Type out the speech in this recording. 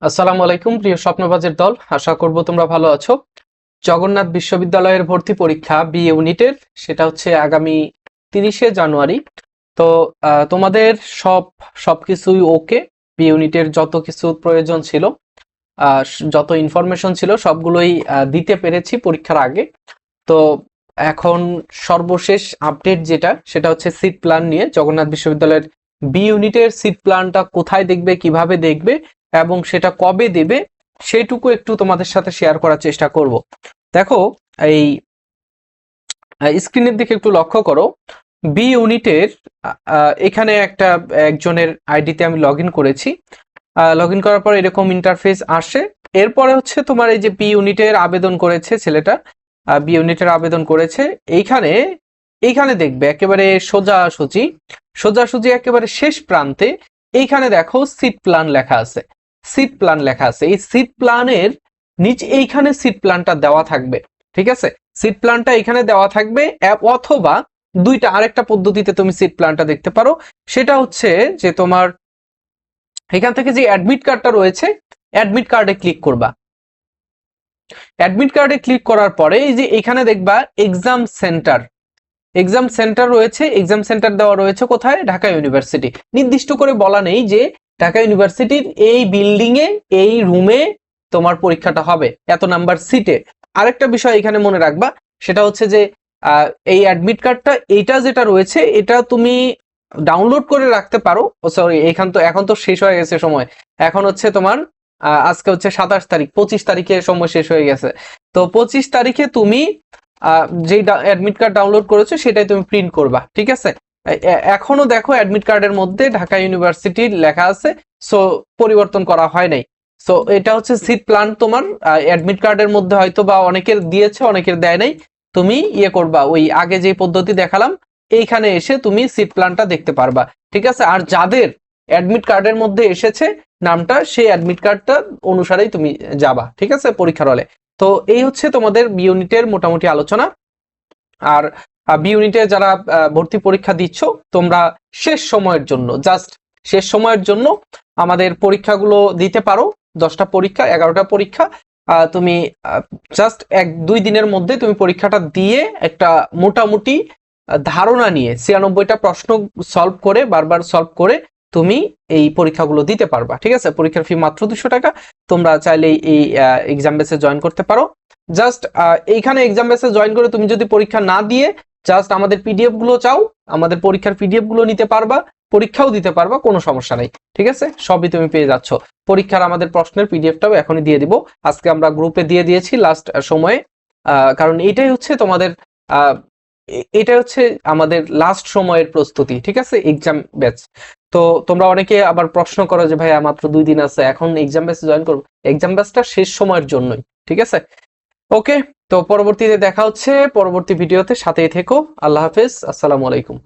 আসসালামু আলাইকুম প্রিয় স্বপ্নবাজের দল, আশা করব তোমরা ভালো আছো। জগন্নাথ বিশ্ববিদ্যালয়ের ভর্তি পরীক্ষা বি ইউনিটের, সেটা হচ্ছে আগামী 30শে জানুয়ারি। তো তোমাদের সবকিছুই ওকে। বি ইউনিটের যত কিছু প্রয়োজন ছিল, যত ইনফরমেশন ছিল সবগুলোই দিতে পেরেছি পরীক্ষার আগে। তো এখন সর্বশেষ আপডেট যেটা, সেটা হচ্ছে সিট প্ল্যান নিয়ে। জগন্নাথ বিশ্ববিদ্যালয়ের বি ইউনিটের সিট প্ল্যানটা কোথায় দেখবে, কিভাবে দেখবে এবং সেটা কবে দেবে, সেটুকু একটু তোমাদের সাথে শেয়ার করার চেষ্টা করব। দেখো, এই স্ক্রিনের দিকে একটু লক্ষ্য করো। বি ইউনিটের এখানে একজনের আইডিতে আমি লগ ইন করেছি। লগ ইন করার পর এরকম ইন্টারফেস আসে। এরপরে হচ্ছে তোমার এই যে বি ইউনিটের আবেদন করেছে ছেলেটা, বি ইউনিটের আবেদন করেছে, এইখানে দেখবে একেবারে সোজাসুজি একেবারে শেষ প্রান্তে এইখানে দেখো সিট প্ল্যান লেখা আছে। সিট প্ল্যান লেখা আছে, এই সিট প্ল্যানের নিচে এইখানে সিট প্ল্যানটা দেওয়া থাকবে। ঠিক আছে, সিট প্ল্যানটা এখানে দেওয়া থাকবে। অথবা আরেকটা পদ্ধতিতে তুমি সিট প্ল্যানটা দেখতে পারো। সেটা হচ্ছে যে তোমার এখান থেকে যে অ্যাডমিট কার্ডটা রয়েছে, অ্যাডমিট কার্ডে ক্লিক করবা। অ্যাডমিট কার্ডে ক্লিক করার পরে এই যে এখানে দেখবা এক্সাম সেন্টার রয়েছে। এক্সাম সেন্টার দেওয়া রয়েছে কোথায়? ঢাকা ইউনিভার্সিটি। নির্দিষ্ট করে বলা নেই যে ঢাকা ইউনিভার্সিটির এই বিল্ডিং এ, এই রুমে তোমার পরীক্ষাটা হবে, এত নাম্বার সিটে। আরেকটা বিষয় এখানে মনে রাখবা, সেটা হচ্ছে যে এই অ্যাডমিট কার্ডটা, এইটা যেটা রয়েছে, এটা তুমি ডাউনলোড করে রাখতে পারো। সরি, এখন তো শেষ হয়ে গেছে সময়। এখন হচ্ছে তোমার আজকে হচ্ছে 27 তারিখ, 25 তারিখে সময় শেষ হয়ে গেছে। তো 25 তারিখে তুমি যে অ্যাডমিট কার্ড ডাউনলোড করেছো সেটাই তুমি প্রিন্ট করবা। ঠিক আছে, এখনো দেখো অ্যাডমিট কার্ডের মধ্যে ঢাকা ইউনিভার্সিটি লেখা আছে, সো পরিবর্তন করা হয় নাই। সো এটা হচ্ছে সিট প্ল্যান তোমার অ্যাডমিট কার্ডের মধ্যে, হয়তো বা অনেকের দিয়েছে অনেকের দেয় নাই। তুমি করবা, ওই আগে যে পদ্ধতি দেখালাম এইখানে এসে তুমি সিট প্ল্যানটা দেখতে পারবা। ঠিক আছে, আর যাদের অ্যাডমিট কার্ডের মধ্যে এসেছে নামটা, সেই অ্যাডমিট কার্ডটা অনুসারেই তুমি যাবা। ঠিক আছে, পরীক্ষার হলে। তো এই হচ্ছে তোমাদের বি ইউনিটের মোটামুটি আলোচনা। আর বি ইউনিটে যারা ভর্তি পরীক্ষা দিচ্ছ, তোমরা শেষ সময়ের জন্য আমাদের পরীক্ষাগুলো দিতে পারো। 10টা পরীক্ষা, 11টা পরীক্ষা। তুমি জাস্ট 1-2 দিনের মধ্যে তুমি পরীক্ষাটা দিয়ে একটা মোটামুটি ধারণা নিয়ে 96টা প্রশ্ন বারবার সলভ করে তুমি এই পরীক্ষাগুলো দিতে পারবা। ঠিক আছে, পরীক্ষার ফি মাত্র 200 টাকা। তোমরা চাইলে এই এক্সাম বেসে জয়েন করতে পারো। জাস্ট এইখানে এক্সাম বেসে জয়েন করে তুমি যদি পরীক্ষা না দিয়ে জাস্ট আমাদের পিডিএফ গুলো চাও, আমাদের পরীক্ষার পিডিএফ গুলো নিতে পারবা, পরীক্ষাও দিতে পারবা, কোনো সমস্যা নাই। ঠিক আছে, সবই তুমি পেয়ে যাচ্ছ। পরীক্ষার আমাদের প্রশ্নের পিডিএফটাও এখনই দিয়ে দিব। আজকে আমরা গ্রুপে দিয়ে দিয়েছি লাস্ট সময়ে, কারণ এটাই হচ্ছে আমাদের লাস্ট সময়ের প্রস্তুতি। ঠিক আছে, এক্সাম ব্যাচ। তো তোমরা অনেকে আবার প্রশ্ন করো যে ভাইয়া মাত্র 2 দিন আছে, এখন এক্সাম ব্যাচে জয়েন করবো। এক্সাম ব্যাচটা শেষ সময়ের জন্যই। ঠিক আছে, ওকে। তো পরবর্তীতে দেখা হচ্ছে পরবর্তী ভিডিওতে, সাথেই থেকো। আল্লাহ হাফেজ, আসসালামু আলাইকুম।